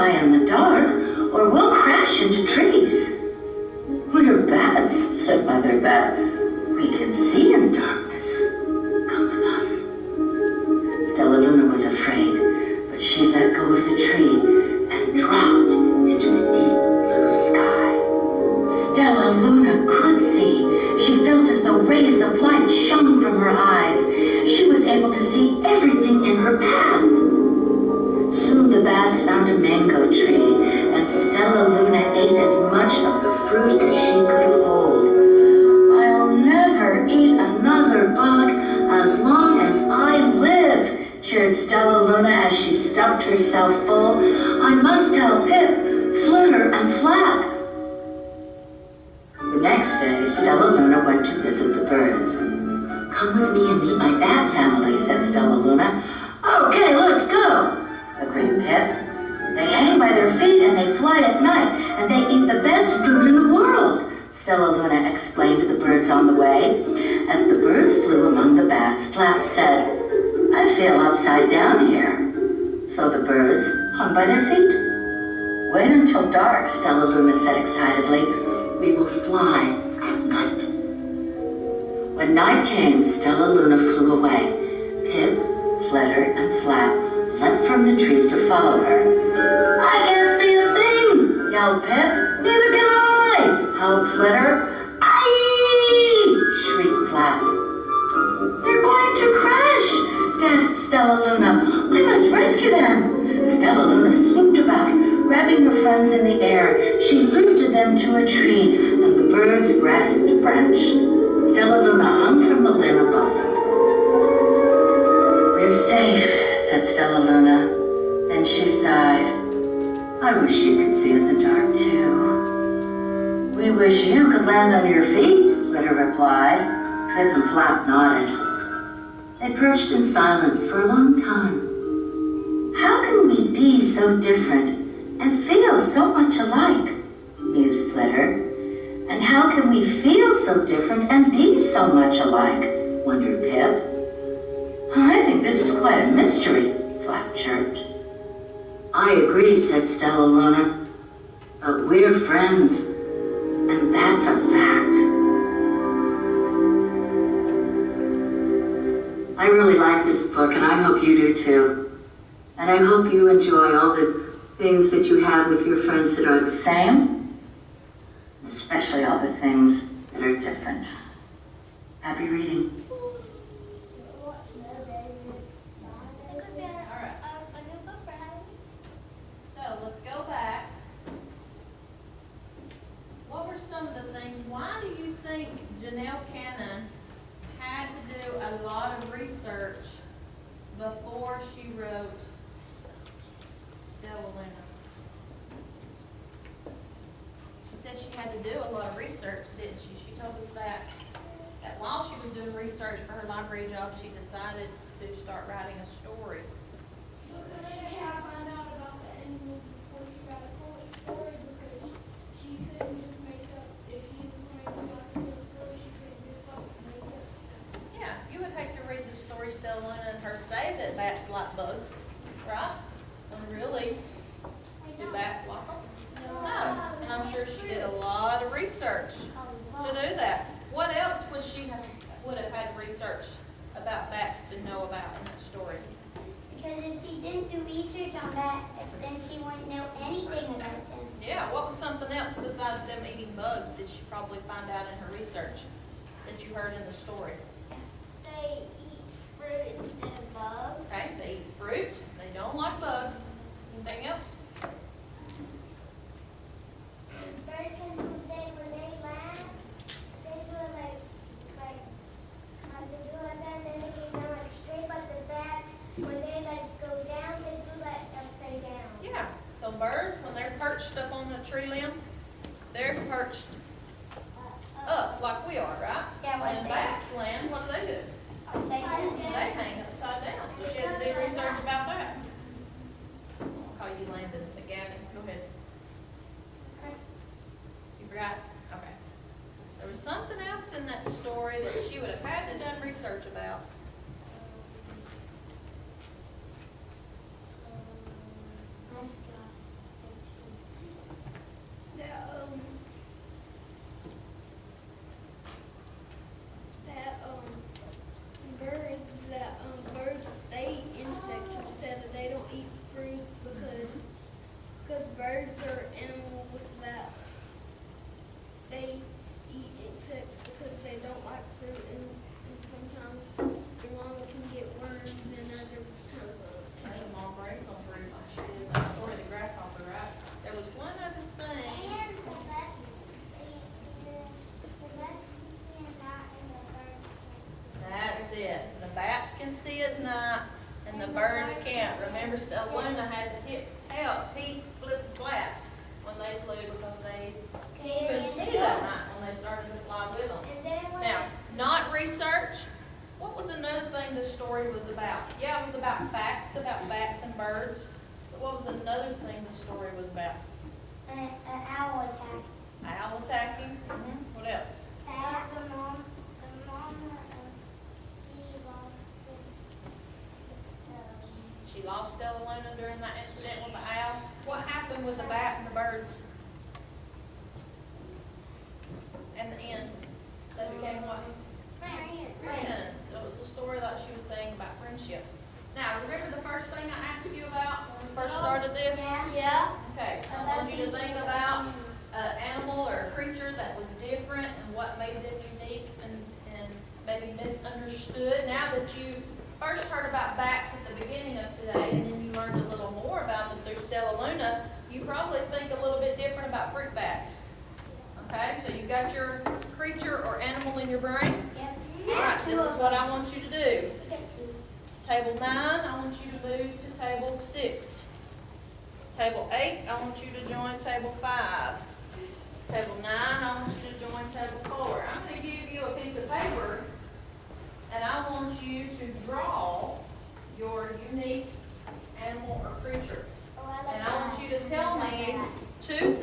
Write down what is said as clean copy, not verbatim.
fly in the dark, or we'll crash into trees." "We're bats," said Mother Bat. "We can see in darkness. Come with us." Stellaluna was afraid, but she let go of the tree and dropped into the deep blue sky. Stellaluna could see. She felt as though rays of light shone from her eyes. She was able to see everything in her path. Soon the bats found a mango tree, and Stellaluna ate as much of the fruit as she could hold. "I'll never eat another bug as long as I live," cheered Stellaluna as she stuffed herself full. "I must tell Pip, Flitter, and Flap." The next day, Stellaluna went to visit the birds. "Come with me and meet my bat family," said Stellaluna. "Okay, let's go," agreed Pip. "They hang by their feet and they fly at night, and they eat the best food in the world," Stellaluna explained to the birds on the way. As the birds flew among the bats, Flap said, "I feel upside down here." So the birds hung by their feet. "Wait until dark," Stellaluna said excitedly. "We will fly at night." When night came, Stellaluna flew away. Pip, Flitter, and Flap leapt from the tree to follow her. "I can't see a thing," yelled Pip. "Neither can I," howled Flitter. "Aye!" shrieked Flap. "They're going to crash," gasped Stellaluna. "We must rescue them." Stellaluna swooped about, grabbing her friends in the air. She lifted them to a tree, and the birds grasped a branch. Stellaluna hung from the limb above them. "We're safe," said Stellaluna. Then she sighed. "I wish you could see in the dark, too." "We wish you could land on your feet," Flitter replied. Pip and Flap nodded. They perched in silence for a long time. "How can we be so different and feel so much alike?" mused Flitter. "And how can we feel so different and be so much alike?" wondered Pip. "I think this is quite a mystery," Flap chirped. "I agree," said Stellaluna. "But we're friends, and that's a fact." I really like this book, and I hope you do too. And I hope you enjoy all the things that you have with your friends that are the same, especially all the things that are different. Happy reading. So let's go back. What were some of the things? Why do you think Janelle Cannon had to do a lot of research before she wrote Stellaluna? She said she had to do a lot of research, didn't she? She told us that while she was doing research for her library job, she decided to start writing a story. So could she have found out about the animals before she got a full story, because she couldn't just make up, if she was going to write a full story, she couldn't just make up stuff. Yeah, you would hate to read the story Stellaluna and her say that bats like bugs, right? When really, do bats like them? No. And I'm sure she did a lot of research to do that. What else would have had research about bats to know about in that story? Because if she didn't do research on bats, then she wouldn't know anything about them. Yeah, what was something else besides them eating bugs did she probably find out in her research that you heard in the story? They eat fruit instead of bugs. Okay, they eat fruit. They don't like bugs. Anything else? Birds when they laugh, they do it like they do like that, then they get down like straight, but the bats, when they go down, they do like upside down. Yeah, so birds, when they're perched up on the tree limb, they're perched up like we are, right? Yeah, When what's bats land, what do? Upside down. They hang upside down, so she had to do research about that. I'll call you Landon, but Gavin, go ahead. You forgot? Okay. There was something else in that story that she would have had to done research about. I forgot. An owl attack. Owl attacking. What else? The mom, she lost She lost Stella Luna during that incident with the owl. What happened with the bat and the birds? And the end? They became what? Friends. So it was a story like she was saying about friendship. Now, remember the first thing I asked you about when we first started this? Yeah. Okay, I want you to think about an animal or a creature that was different and what made them unique and maybe misunderstood. Now that you first heard about bats at the beginning of today and then you learned a little more about them through Stella Luna, you probably think a little bit different about fruit bats. Okay, so you got your creature or animal in your brain? Yep. All right, this is what I want you to do. You get two. Table 9, I want you to move to table 6. Table 8, I want you to join table 5. Table 9, I want you to join table 4. I'm going to give you a piece of paper, and I want you to draw your unique animal or creature. Oh, I like And I want that. you to tell me 2